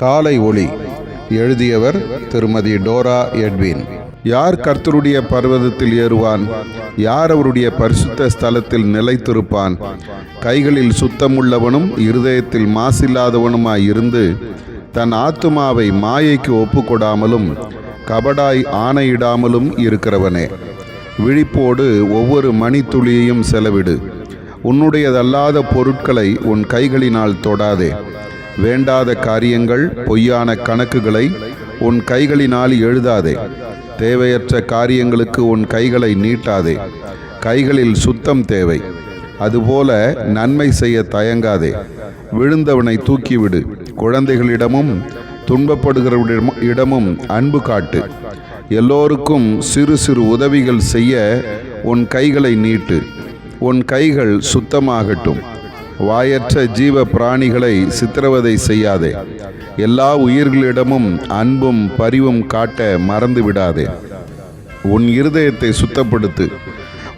காலை ஒளி. எழுதியவர் திருமதி டோரா எட்வின். யார் கர்த்தருடைய பர்வதத்தில் ஏறுவான்? யார் அவருடைய பரிசுத்த ஸ்தலத்தில் நிலைத்திருப்பான்? கைகளில் சுத்தமுள்ளவனும் இருதயத்தில் மாசில்லாதவனுமாய் இருந்து தன் ஆத்துமாவை மாயைக்கு ஒப்புக்கொடாமலும் கபடாய் ஆணையிடாமலும் இருக்கிறவனே. விழிப்போடு ஒவ்வொரு மணித்துளியையும் செலவிடு. உன்னுடையதல்லாத பொருட்களை உன் கைகளினால் தொடாதே. வேண்டாத காரியங்கள், பொய்யான கணக்குகளை உன் கைகளினால் எழுதாதே. தேவையற்ற காரியங்களுக்கு உன் கைகளை நீட்டாதே. கைகளில் சுத்தம் தேவை. அதுபோல நன்மை செய்ய தயங்காதே. விழுந்தவனை தூக்கிவிடு. குழந்தைகளிடமும் துன்பப்படுகிறவரிடமும் அன்பு காட்டு. எல்லோருக்கும் சிறு சிறு உதவிகள் செய்ய உன் கைகளை நீட்டு. உன் கைகள் சுத்தமாகட்டும். வாயற்ற ஜீவ பிராணிகளை சித்திரவதை செய்யாதே. எல்லா உயிர்களிடமும் அன்பும் பரிவும் காட்ட மறந்து விடாதே. உன் இருதயத்தை சுத்தப்படுத்து.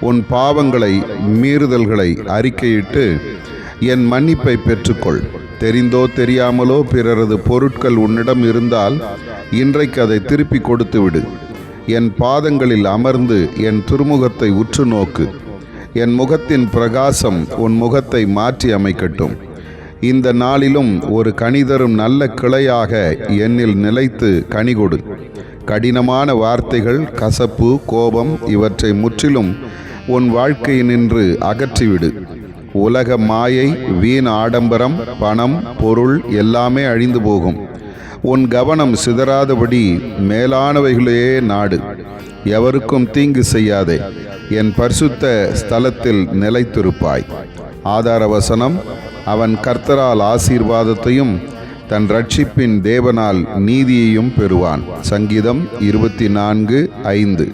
உன் பாவங்களை மீறுதல்களை அறிக்கையிட்டு என் மன்னிப்பை பெற்றுக்கொள். தெரிந்தோ தெரியாமலோ பிறரது பொருட்கள் உன்னிடம் இருந்தால் இன்றைக்கு அதை திருப்பி கொடுத்து விடு. என் பாதங்களில் அமர்ந்து என் திருமுகத்தை உற்று நோக்கு. என் முகத்தின் பிரகாசம் உன் முகத்தை மாற்றி அமைக்கட்டும். இந்த நாளிலும் ஒரு கனிதரும் நல்ல கிளையாக என்னில் நிலைத்து கனிகொடு. கடினமான வார்த்தைகள், கசப்பு, கோபம் இவற்றை முற்றிலும் உன் வாழ்க்கையினின்று அகற்றிவிடு. உலக மாயை, வீண் ஆடம்பரம், பணம், பொருள் எல்லாமே அழிந்து போகும். உன் கவனம் சிதறாதபடி மேலானவைகளையே நாடு. எவருக்கும் தீங்கு செய்யாதே. என் பரிசுத்த ஸ்தலத்தில் நிலைத்திருப்பாய். ஆதார வசனம்: அவன் கர்த்தரால் ஆசீர்வாதத்தையும் தன் ரட்சிப்பின் தேவனால் நீதியையும் பெறுவான். சங்கீதம் 24:5.